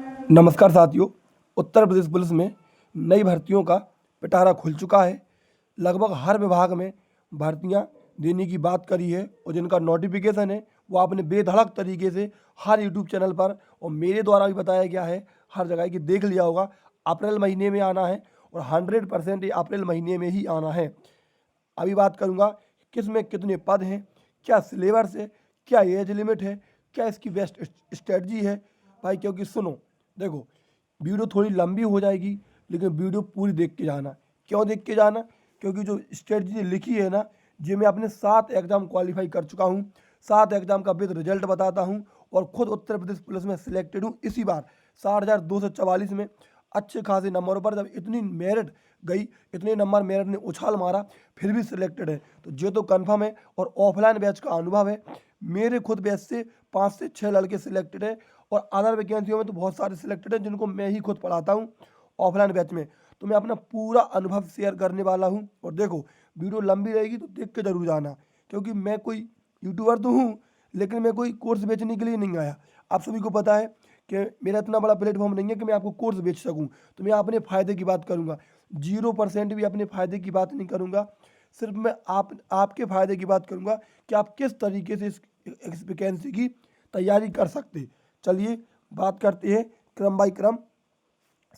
नमस्कार साथियों। उत्तर प्रदेश पुलिस में नई भर्तियों का पिटारा खुल चुका है। लगभग हर विभाग में भर्तियां देने की बात करी है और जिनका नोटिफिकेशन है वो आपने बेधड़क तरीके से हर यूट्यूब चैनल पर और मेरे द्वारा भी बताया गया है, हर जगह की देख लिया होगा। अप्रैल महीने में आना है और 100% ये अप्रैल महीने में ही आना है। अभी बात करूंगा किस में कितने पद हैं, क्या सिलेबस है, क्या एज लिमिट है, क्या इसकी बेस्ट स्ट्रेटजी है भाई। क्योंकि सुनो, देखो, वीडियो थोड़ी लंबी हो जाएगी लेकिन वीडियो पूरी देख के जाना। क्यों देख के जाना? क्योंकि जो स्ट्रेटजी लिखी है ना, जी मैं अपने 7 एग्ज़ाम क्वालिफाई कर चुका हूँ, 7 एग्ज़ाम का विद रिजल्ट बताता हूँ और खुद उत्तर प्रदेश पुलिस में सिलेक्टेड हूँ। इसी बार 60,244 में अच्छे खासे नंबरों पर, जब इतनी मेरिट गई, इतने नंबर मेरिट ने उछाल मारा, फिर भी सिलेक्टेड है तो ये तो कन्फर्म है। और ऑफलाइन बैच का अनुभव है, मेरे खुद बैच से 5 से 6 लड़के सिलेक्टेड है और अदर वैकेंसियों में तो बहुत सारे सिलेक्टेड हैं जिनको मैं ही खुद पढ़ाता हूँ ऑफलाइन बैच में। तो मैं अपना पूरा अनुभव शेयर करने वाला हूँ। और देखो, वीडियो लंबी रहेगी तो देख के जरूर जाना, क्योंकि मैं कोई यूट्यूबर तो हूँ लेकिन मैं कोई कोर्स बेचने के लिए नहीं आया। आप सभी को पता है कि मेरा इतना बड़ा प्लेटफॉर्म नहीं है कि मैं आपको कोर्स बेच सकूं। तो मैं अपने फ़ायदे की बात करूंगा, 0% भी अपने फ़ायदे की बात नहीं करूंगा। सिर्फ मैं आपके फ़ायदे की बात करूंगा कि आप किस तरीके से इस वैकेंसी की तैयारी कर सकते। चलिए बात करते हैं क्रम बाई क्रम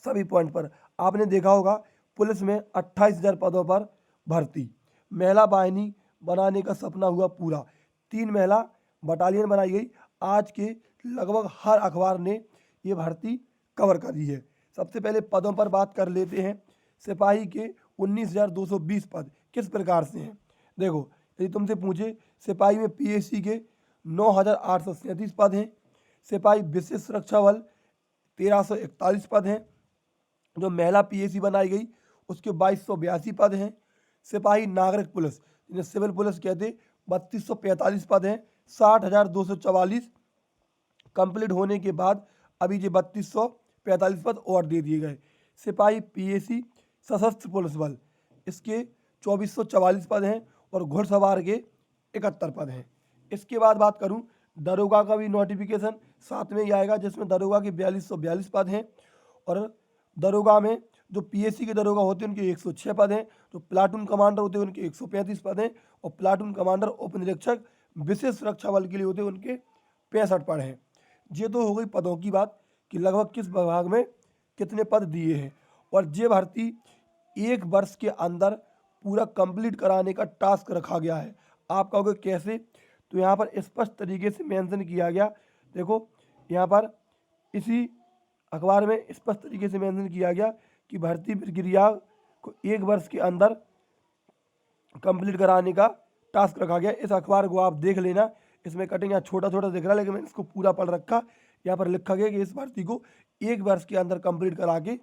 सभी पॉइंट पर। आपने देखा होगा पुलिस में 28,000 पदों पर भर्ती, महिला वाहिनी बनाने का सपना हुआ पूरा। 3 महिला बटालियन बनाई गई। आज के लगभग हर अखबार ने ये भर्ती कवर करी है। सबसे पहले पदों पर बात कर लेते हैं। सिपाही के 19,220 पद किस प्रकार से हैं? देखो, यदि तुमसे पूछे, सिपाही में पीएसी के 9,837 पद हैं। सिपाही विशेष सुरक्षा बल 1,341 पद हैं। जो महिला पीएसी बनाई गई उसके 2,282 पद हैं। सिपाही नागरिक पुलिस, जिन्हें सिविल पुलिस कहते, 3,245 पद हैं। 60,244 कंप्लीट होने के बाद अभी ये 3,245 पद और दे दिए गए। सिपाही पीएसी सशस्त्र पुलिस बल, इसके 2,444 पद हैं और घुड़सवार के 71 पद हैं। इसके बाद बात करूं, दरोगा का भी नोटिफिकेशन साथ में ही आएगा, जिसमें दरोगा के 4,242 पद हैं। और दरोगा में जो पीएसी के दरोगा होते हैं उनके 106 पद हैं। जो प्लाटून कमांडर होते हैं उनके 135 पद हैं। और प्लाटून कमांडर उप निरीक्षक विशेष सुरक्षा बल के लिए होते हैं उनके 65 पद हैं। ये तो हो गई पदों की बात कि लगभग किस विभाग में कितने पद दिए हैं। और ये भर्ती 1 वर्ष के अंदर पूरा कंप्लीट कराने का टास्क रखा गया है। आप कहोगे कैसे? तो यहाँ पर स्पष्ट तरीके से मेंशन किया गया। देखो, यहाँ पर इसी अखबार में स्पष्ट तरीके से मेंशन किया गया कि भर्ती प्रक्रिया को 1 वर्ष के अंदर कंप्लीट कराने का टास्क रखा गया। इस अखबार को आप देख लेना, इसमें कटिंग यहाँ छोटा छोटा दिख रहा है लेकिन मैंने इसको पूरा पढ़ रखा। यहाँ पर लिखा गया कि इस भर्ती को 1 वर्ष के अंदर कंप्लीट करा के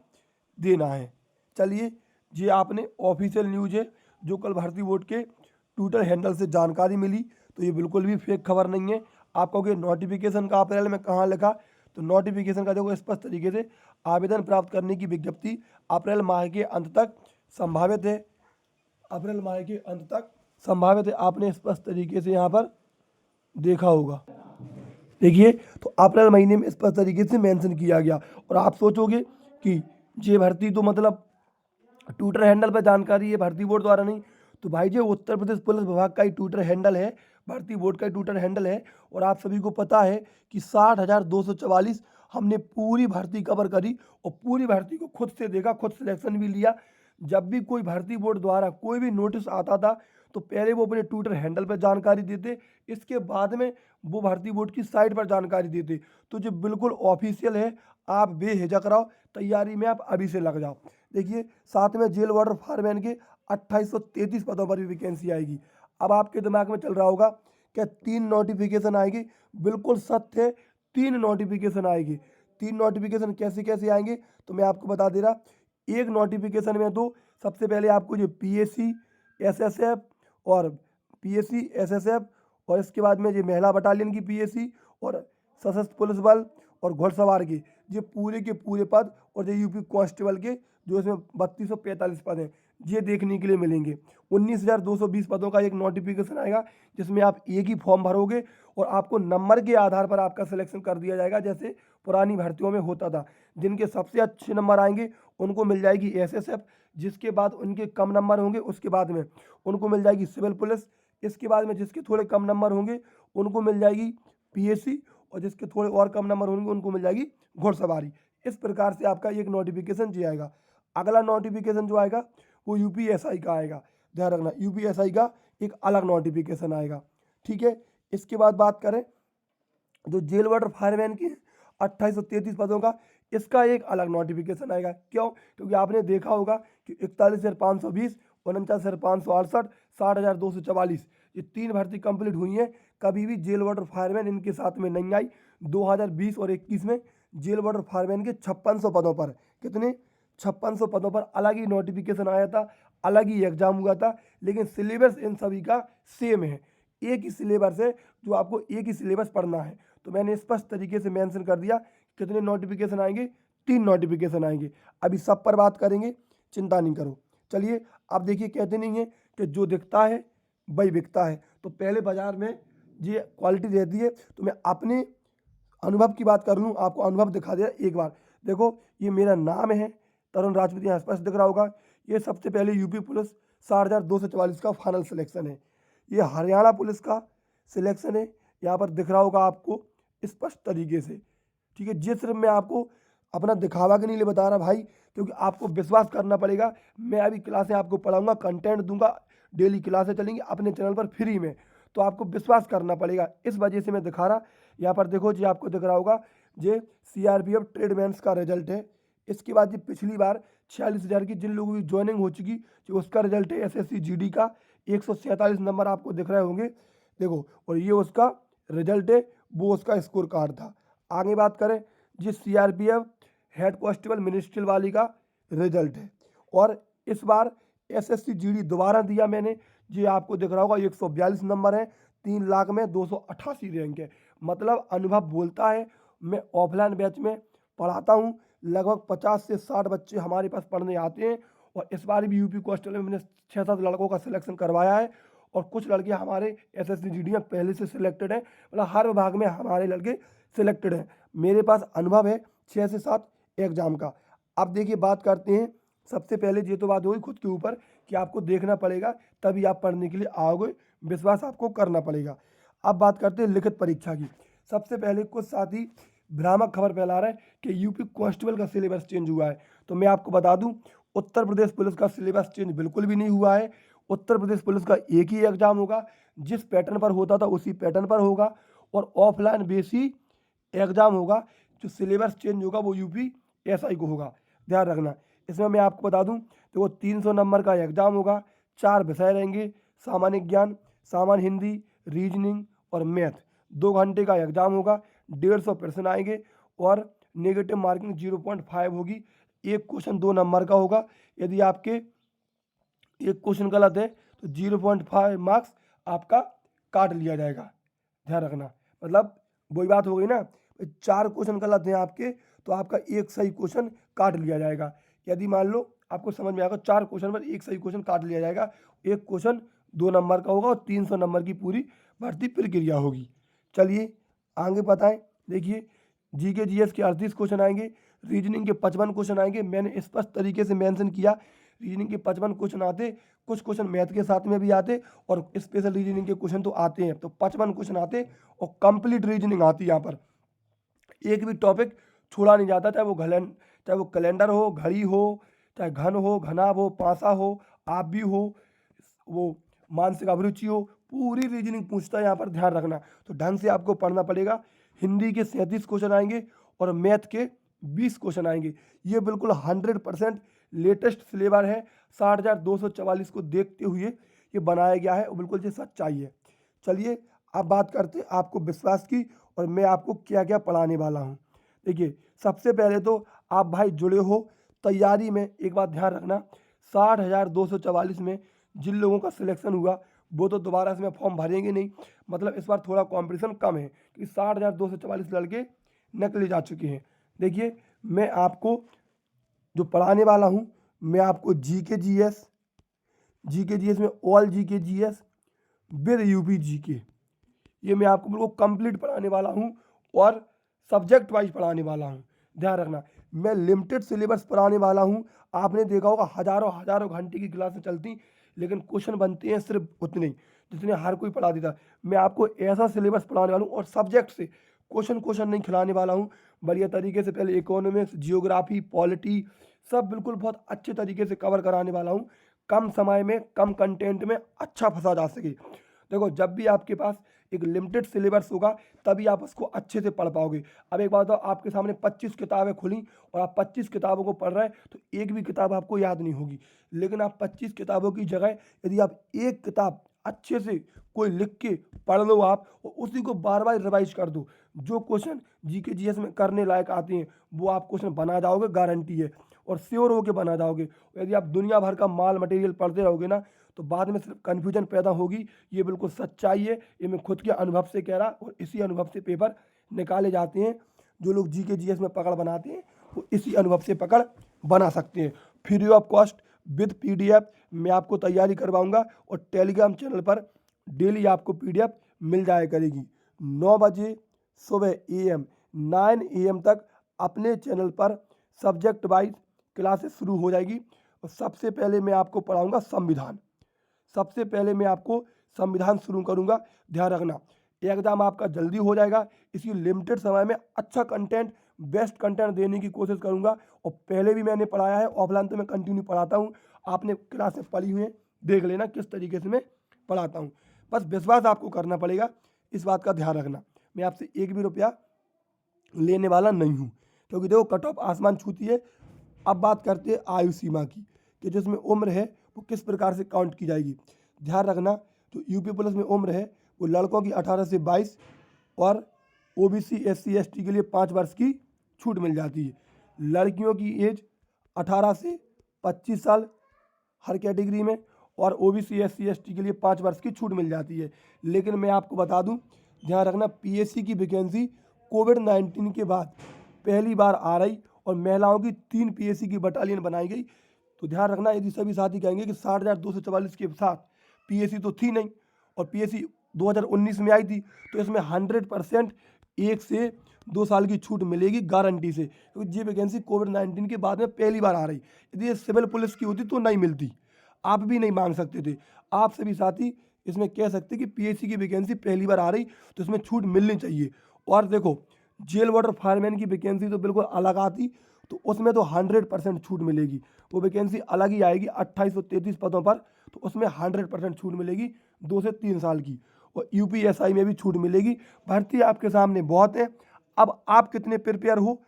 देना है। चलिए, ये आपने ऑफिशियल न्यूज है जो कल भर्ती बोर्ड के ट्विटर हैंडल से जानकारी मिली, तो ये बिल्कुल भी फेक खबर नहीं है। आप कहोगे नोटिफिकेशन का अप्रैल में कहाँ लिखा? तो नोटिफिकेशन का देखो स्पष्ट तरीके से, आवेदन प्राप्त करने की विज्ञप्ति अप्रैल माह के अंत तक संभावित है। अप्रैल माह के अंत तक संभावित है, आपने स्पष्ट तरीके से यहाँ पर देखा होगा। देखिए, तो अप्रैल महीने में स्पष्ट तरीके से मेंशन किया गया। और आप सोचोगे कि ये भर्ती तो मतलब ट्विटर हैंडल पर जानकारी है, भर्ती बोर्ड द्वारा नहीं। तो भाई, जो उत्तर प्रदेश पुलिस विभाग का ही ट्विटर हैंडल है, भर्ती बोर्ड का ही ट्विटर हैंडल है। और आप सभी को पता है कि 60,244 हमने पूरी भर्ती कवर करी और पूरी भर्ती को खुद से देखा, खुद सिलेक्शन भी लिया। जब भी कोई भर्ती बोर्ड द्वारा कोई भी नोटिस आता था तो पहले वो अपने ट्विटर हैंडल पर जानकारी देते, इसके बाद में वो भर्ती बोर्ड की साइट पर जानकारी देते। तो जो बिल्कुल ऑफिशियल है, आप बेहिचक रहो, तैयारी में आप अभी से लग जाओ। देखिए, साथ में जेल वार्डर फायरमैन के 2,833 पदों पर भी वैकेंसी आएगी। अब आपके दिमाग में चल रहा होगा क्या 3 नोटिफिकेशन आएगी? बिल्कुल सत्य है, 3 नोटिफिकेशन आएगी। 3 नोटिफिकेशन कैसे कैसे आएंगे तो मैं आपको बता दे रहा। एक नोटिफिकेशन में तो सबसे पहले आपको जो पीएसी एसएसएफ और पीएसी एसएसएफ और इसके बाद में जो महिला बटालियन की पीएसी और सशस्त्र पुलिस बल और घुड़सवार की ये पूरे के पूरे पद और ये यूपी कांस्टेबल के जो इसमें 3245 पद हैं ये देखने के लिए मिलेंगे। 19,220 पदों का एक नोटिफिकेशन आएगा जिसमें आप एक ही फॉर्म भरोगे और आपको नंबर के आधार पर आपका सिलेक्शन कर दिया जाएगा, जैसे पुरानी भर्तियों में होता था। जिनके सबसे अच्छे नंबर आएंगे उनको मिल जाएगी एसएसएफ, जिसके बाद उनके कम नंबर होंगे उसके बाद में उनको मिल जाएगी सिविल पुलिस, इसके बाद में जिसके थोड़े कम नंबर होंगे उनको मिल जाएगी पीएससी, और जिसके थोड़े और कम नंबर होंगे उनको मिल जाएगी घुड़सवारी। इस प्रकार से आपका एक नोटिफिकेशन जो आएगा। अगला नोटिफिकेशन जो आएगा वो यूपीएसआई का आएगा। ध्यान रखना, यूपीएसआई का एक अलग नोटिफिकेशन आएगा। ठीक है, इसके बाद बात करें जो जेल वार्डर फायरमैन की 2833 पदों का, इसका एक अलग नोटिफिकेशन आएगा। क्यों? क्योंकि आपने देखा होगा कि 41,520, 49,568, 60,244 ये 3 भर्ती कंप्लीट हुई हैं। कभी भी जेल वार्डर फायरमैन इनके साथ में नहीं आई। 2020 और 21 में जेल वार्डर फायरमैन के 5600 पदों पर, कितने 5600 पदों पर अलग ही नोटिफिकेशन आया था, अलग ही एग्जाम हुआ था, लेकिन सिलेबस इन सभी का सेम है। एक ही सिलेबस है जो आपको एक ही सिलेबस पढ़ना है। तो मैंने स्पष्ट तरीके से मेंशन कर दिया कितने नोटिफिकेशन आएंगे, 3 नोटिफिकेशन आएंगे। अभी सब पर बात करेंगे, चिंता नहीं करो। चलिए अब देखिए, कहते नहीं है कि जो दिखता है वही बिकता है। तो पहले बाजार में ये क्वालिटी रहती है। तो मैं अपने अनुभव की बात कर लूँ, आपको अनुभव दिखा दिया एक बार। देखो ये मेरा नाम है तरुण राजपूत, यहाँ स्पष्ट दिख रहा होगा। ये सबसे पहले यूपी पुलिस 60,244 का फाइनल सिलेक्शन है। ये हरियाणा पुलिस का सिलेक्शन है, यहाँ पर दिख रहा होगा आपको स्पष्ट तरीके से। ठीक है, ये सिर्फ मैं आपको अपना दिखावा के लिए बता रहा भाई, क्योंकि आपको विश्वास करना पड़ेगा। मैं अभी क्लासें आपको पढ़ाऊंगा, कंटेंट दूंगा, डेली क्लासें चलेंगी अपने चैनल पर फ्री में, तो आपको विश्वास करना पड़ेगा। इस वजह से मैं दिखा रहा। यहाँ पर देखो जी, आपको दिख रहा होगा ये सीआरपीएफ ट्रेडमैन्स का रिजल्ट है। इसके बाद ये पिछली बार 46,000 की जिन लोगों की ज्वाइनिंग हो चुकी जो उसका रिजल्ट है। एसएससी जीडी का 147 नंबर आपको दिख रहे होंगे, देखो, और ये उसका रिजल्ट है, वो उसका स्कोर कार्ड था। आगे बात करें, ये सीआरपीएफ हेड कांस्टेबल मिनिस्ट्रियल वाली का रिजल्ट है। और इस बार एसएससी जीडी दोबारा दिया मैंने, ये आपको दिख रहा होगा 142 नंबर है, 3 लाख में 288 रैंक है। मतलब अनुभव बोलता है। मैं ऑफलाइन बैच में पढ़ाता हूँ, लगभग 50 से 60 बच्चे हमारे पास पढ़ने आते हैं। और इस बार भी यूपी कांस्टेबल में मैंने 6-7 लड़कों का सिलेक्शन करवाया है, और कुछ लड़के हमारे एसएससी जीडी में पहले से सिलेक्टेड हैं। मतलब हर विभाग में हमारे लड़के सिलेक्टेड हैं। मेरे पास अनुभव है 6 से 7 एग्जाम का। अब देखिए बात करते हैं, सबसे पहले ये तो बात होगी खुद के ऊपर कि आपको देखना पड़ेगा, तभी आप पढ़ने के लिए आओगे, विश्वास आपको करना पड़ेगा। अब बात करते हैं लिखित परीक्षा की। सबसे पहले कुछ साथी भ्रामक खबर फैला रहे हैं कि यूपी कांस्टेबल का सिलेबस चेंज हुआ है। तो मैं आपको बता दूं, उत्तर प्रदेश पुलिस का सिलेबस चेंज बिल्कुल भी नहीं हुआ है। उत्तर प्रदेश पुलिस का एक ही एग्जाम होगा, जिस पैटर्न पर होता था उसी पैटर्न पर होगा, और ऑफलाइन बेसी एग्जाम होगा। जो सिलेबस चेंज होगा वो यूपी एसआई को होगा, ध्यान रखना। इसमें मैं आपको बता दूं, तो वो 300 नंबर का एग्जाम होगा, 4 विषय रहेंगे, सामान्य ज्ञान, सामान्य हिंदी, रीजनिंग और मैथ। 2 घंटे का एग्जाम होगा, 150 प्रश्न आएंगे, और नेगेटिव मार्किंग 0.5 होगी। एक क्वेश्चन 2 नंबर का होगा। यदि आपके एक क्वेश्चन गलत है तो 0.5 मार्क्स आपका काट लिया जाएगा, ध्यान रखना। मतलब वही बात हो गई ना, 4 क्वेश्चन गलत हैं आपके तो आपका एक सही क्वेश्चन काट लिया जाएगा। यदि मान लो आपको समझ में आएगा, 4 क्वेश्चन पर एक सही क्वेश्चन काट लिया जाएगा। एक क्वेश्चन 2 नंबर का होगा और 300 नंबर की पूरी भर्ती प्रक्रिया होगी। चलिए आगे बताएं। देखिए जीके जीएस के 38 क्वेश्चन आएंगे, रीजनिंग के 55 क्वेश्चन आएंगे। मैंने स्पष्ट तरीके से मेंशन किया, रीजनिंग के 55 क्वेश्चन आते, कुछ क्वेश्चन मैथ के साथ में भी आते, और स्पेशल रीजनिंग के क्वेश्चन तो आते हैं। तो 55 क्वेश्चन आते और कंप्लीट रीजनिंग आती है। यहाँ पर एक भी टॉपिक छोड़ा नहीं जाता, चाहे वो कैलेंडर हो, घड़ी हो, चाहे घन हो, घनाभ हो, पासा हो, आप भी हो, वो मानसिक अभिरुचि हो, पूरी रीजनिंग पूछता है यहाँ पर, ध्यान रखना। तो ढंग से आपको पढ़ना पड़ेगा। हिंदी के 37 क्वेश्चन आएंगे और मैथ के 20 क्वेश्चन आएंगे। ये बिल्कुल 100% लेटेस्ट सिलेबस है। 60,244 को देखते हुए ये बनाया गया है, और बिल्कुल ये सच्चाई है। चलिए अब बात करते हैं आपको विश्वास की, और मैं आपको क्या क्या पढ़ाने वाला हूँ। देखिए सबसे पहले तो आप भाई जुड़े हो तैयारी में, एक बात ध्यान रखना, 60,244 में जिन लोगों का सिलेक्शन हुआ वो तो दोबारा से मैं फॉर्म भरेंगे नहीं। मतलब इस बार थोड़ा कंपटीशन कम है, कि 60,244 लड़के निकले जा चुके हैं। देखिए मैं आपको जो पढ़ाने वाला हूँ, मैं आपको जीके जीएस में all GK GS with UP GK, ये मैं आपको बिल्कुल कंप्लीट पढ़ाने वाला हूँ और सब्जेक्ट वाइज पढ़ाने वाला हूँ। ध्यान रखना, मैं लिमिटेड सिलेबस पढ़ाने वाला हूँ। आपने देखा होगा हजारों हजारों घंटे की क्लासें चलती, लेकिन क्वेश्चन बनते हैं सिर्फ उतने ही जितने हर कोई पढ़ा देता। मैं आपको ऐसा सिलेबस पढ़ाने वाला हूँ और सब्जेक्ट से क्वेश्चन क्वेश्चन नहीं खिलाने वाला हूँ, बढ़िया तरीके से पहले इकोनॉमिक्स, जियोग्राफी, पॉलिटी सब बिल्कुल बहुत अच्छे तरीके से कवर कराने वाला हूँ, कम समय में कम कंटेंट में अच्छा फंसा जा सके। देखो जब भी आपके पास एक लिमिटेड सिलेबस होगा तभी आप उसको अच्छे से पढ़ पाओगे। अब एक बात बताओ, आपके सामने 25 किताबें खुली और आप 25 किताबों को पढ़ रहे हैं तो एक भी किताब आपको याद नहीं होगी। लेकिन आप 25 किताबों की जगह यदि आप एक किताब अच्छे से कोई लिख के पढ़ लो आप और उसी को बार बार रिवाइज कर दो, जो क्वेश्चन जीके जीएस में करने लायक आते हैं वो आप क्वेश्चन बना जाओगे, गारंटी है, और श्योर होके बना जाओगे। यदि आप दुनिया भर का माल मटेरियल पढ़ते रहोगे ना तो बाद में सिर्फ कन्फ्यूजन पैदा होगी। ये बिल्कुल सच्चाई है, ये मैं खुद के अनुभव से कह रहा और इसी अनुभव से पेपर निकाले जाते हैं। जो लोग जीके जीएस में पकड़ बनाते हैं वो इसी अनुभव से पकड़ बना सकते हैं। Free of cost with PDF मैं आपको तैयारी करवाऊंगा और टेलीग्राम चैनल पर डेली आपको पीडीएफ मिल जाया करेगी। 9 बजे सुबह AM 9 AM तक अपने चैनल पर सब्जेक्ट वाइज क्लासेस शुरू हो जाएगी। और सबसे पहले मैं आपको पढ़ाऊंगा संविधान। सबसे पहले मैं आपको संविधान शुरू करूंगा। ध्यान रखना एग्जाम आपका जल्दी हो जाएगा, इसी लिमिटेड समय में अच्छा कंटेंट, बेस्ट कंटेंट देने की कोशिश करूंगा। और पहले भी मैंने पढ़ाया है, ऑफलाइन तो मैं कंटिन्यू पढ़ाता हूं, आपने क्लासेस पढ़ी हुई हैं, देख लेना किस तरीके से मैं पढ़ाता हूं। बस विश्वास आपको करना पड़ेगा, इस बात का ध्यान रखना। मैं आपसे एक भी रुपया लेने वाला नहीं हूँ, क्योंकि देखो कट ऑफ आसमान छूती है। अब बात करते हैं आयु सीमा की, कि जिसमें उम्र है वो किस प्रकार से काउंट की जाएगी। ध्यान रखना, जो यूपी पुलिस में उम्र है वो लड़कों की 18 से 22 और ओबीसी SC ST के लिए 5 वर्ष की छूट मिल जाती है। लड़कियों की एज 18 से 25 साल हर कैटेगरी में, और ओबीसी SC ST के लिए 5 वर्ष की छूट मिल जाती है। लेकिन मैं आपको बता दूं, ध्यान रखना, PSC की वैकेंसी कोविड-19 के बाद पहली बार आ रही और महिलाओं की 3 PSC की बटालियन बनाई गई। तो ध्यान रखना, यदि सभी साथी कहेंगे कि 60,244 के साथ PSC तो थी नहीं और PSC 2019 में आई थी, तो इसमें 100% 1 से 2 साल की छूट मिलेगी गारंटी से, क्योंकि ये वैकेंसी कोविड-19 के बाद में पहली बार आ रही। यदि ये सिविल पुलिस की होती तो नहीं मिलती, आप भी नहीं मांग सकते थे। आप सभी साथी इसमें कह सकते कि PSC की वैकेंसी पहली बार आ रही तो इसमें छूट मिलनी चाहिए। और देखो जेल वार्डर फायरमैन की वैकेंसी तो बिल्कुल अलग आती, तो उसमें तो 100% छूट मिलेगी। वो वैकेंसी अलग ही आएगी 2833 पदों पर, तो उसमें 100% छूट मिलेगी 2 से 3 साल की। और UPSI में भी छूट मिलेगी। भर्ती आपके सामने बहुत है, अब आप कितने प्रिपेयर हो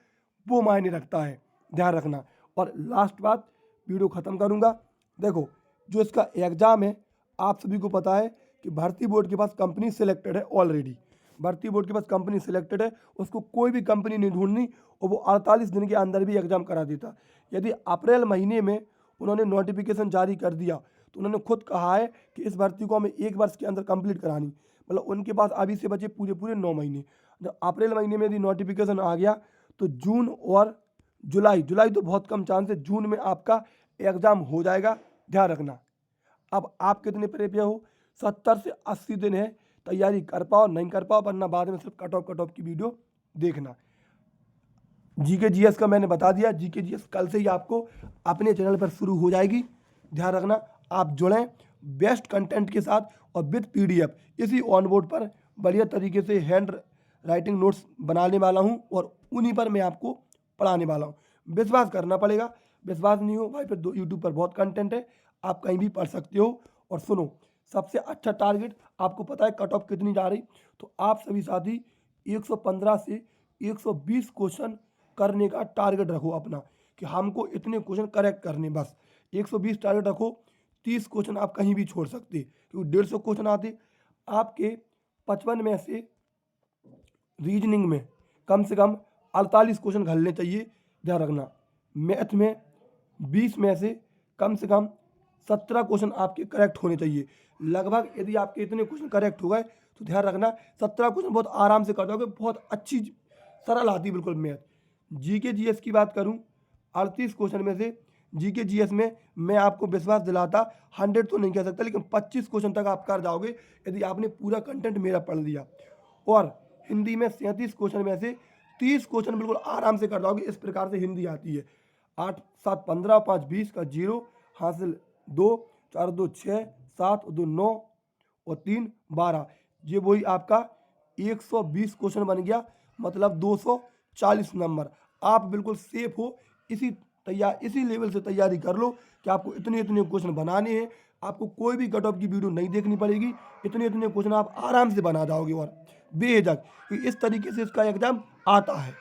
वो मायने रखता है, ध्यान रखना। और लास्ट बात, वीडियो ख़त्म करूँगा। देखो जो इसका एग्ज़ाम है, आप सभी को पता है कि भर्ती बोर्ड के पास कंपनी सिलेक्टेड है ऑलरेडी। भर्ती बोर्ड के पास कंपनी सिलेक्टेड है, उसको कोई भी कंपनी नहीं ढूंढनी और वो 48 दिन के अंदर भी एग्ज़ाम करा देता। यदि अप्रैल महीने में उन्होंने नोटिफिकेशन जारी कर दिया तो उन्होंने खुद कहा है कि इस भर्ती को हमें 1 वर्ष के अंदर कंप्लीट करानी, मतलब उनके पास अभी से बचे पूरे 9 महीने। जब अप्रैल महीने में यदि नोटिफिकेशन आ गया तो जून और जुलाई तो बहुत कम चांस है, जून में आपका एग्ज़ाम हो जाएगा। ध्यान रखना, अब आप कितने प्रिपेयर हो, 70 से 80 दिन है, तैयारी कर पाओ नहीं कर पाओ, वरना बाद में सिर्फ कट ऑफ की वीडियो देखना। जीके जीएस का मैंने बता दिया, जीके जीएस कल से ही आपको अपने चैनल पर शुरू हो जाएगी। ध्यान रखना, आप जुड़ें बेस्ट कंटेंट के साथ और विद पीडीएफ। इसी ऑन बोर्ड पर बढ़िया तरीके से हैंड राइटिंग नोट्स बनाने वाला हूं और उन्हीं पर मैं आपको पढ़ाने वाला हूं। विश्वास करना पड़ेगा, विश्वास नहीं हो भाई फिर यूट्यूब पर बहुत कंटेंट है, आप कहीं भी पढ़ सकते हो। और सुनो, सबसे अच्छा टारगेट आपको पता है कट ऑफ कितनी जा रही, तो आप सभी साथी 115 से 120 क्वेश्चन करने का टारगेट रखो अपना, कि हमको इतने क्वेश्चन करेक्ट करने, बस 120 टारगेट रखो। 30 क्वेश्चन आप कहीं भी छोड़ सकते, क्योंकि 150 क्वेश्चन आते। आपके 55 में से रीजनिंग में कम से कम 48 क्वेश्चन घलने चाहिए। ध्यान रखना, मैथ में 20 में से कम 17 क्वेश्चन आपके करेक्ट होने चाहिए। लगभग यदि आपके इतने क्वेश्चन करेक्ट हो गए तो ध्यान रखना 17 क्वेश्चन बहुत आराम से कर दोगे, बहुत अच्छी सरल आती बिल्कुल मैथ। जीके जीएस की बात करूं, 38 क्वेश्चन में से जीके जीएस में मैं आपको विश्वास दिलाता 100 तो नहीं कह सकता, लेकिन 25 क्वेश्चन तक आप कर जाओगे यदि आपने पूरा कंटेंट मेरा पढ़ लिया। और हिंदी में 37 क्वेश्चन में से 30 क्वेश्चन बिल्कुल आराम से कर जाओगे। इस प्रकार से हिंदी आती है। 8 7 15 5 20 का 0 हासिल 2 4 2 6 7 2 9 और 3 12। ये वही आपका 120 क्वेश्चन बन गया, मतलब 240 नंबर। आप बिल्कुल सेफ हो। इसी लेवल से तैयारी कर लो कि आपको इतने इतने क्वेश्चन बनाने हैं। आपको कोई भी कट ऑफ की वीडियो नहीं देखनी पड़ेगी। इतने इतने क्वेश्चन आप आराम से बना जाओगे और बेझिझक, क्योंकि इस तरीके से इसका एग्जाम आता है।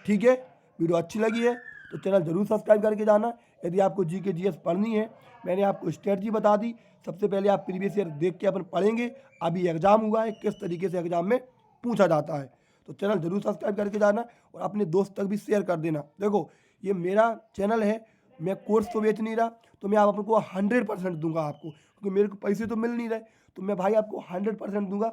ठीक है, वीडियो अच्छी लगी है तो चैनल जरूर सब्सक्राइब करके जाना। यदि आपको जीके जीएस पढ़नी है, मैंने आपको स्ट्रेटजी बता दी। सबसे पहले आप प्रीवियस ईयर देख के अपन पढ़ेंगे अभी एग्जाम हुआ है किस तरीके से एग्जाम में पूछा जाता है। तो चैनल जरूर सब्सक्राइब करके जाना और अपने दोस्त तक भी शेयर कर देना। देखो, ये मेरा चैनल है, मैं कोर्स तो बेच नहीं रहा, तो मैं आप आपको 100% दूंगा आपको, क्योंकि मेरे को पैसे तो मिल नहीं रहे। तो मैं भाई आपको 100% दूंगा।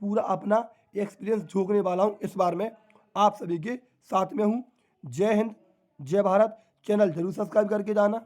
पूरा अपना एक्सपीरियंस झोंकने वाला हूँ इस बार मैं आप सभी के साथ में हूँ। जय हिंद, जय भारत। चैनल जरूर सब्सक्राइब करके जाना।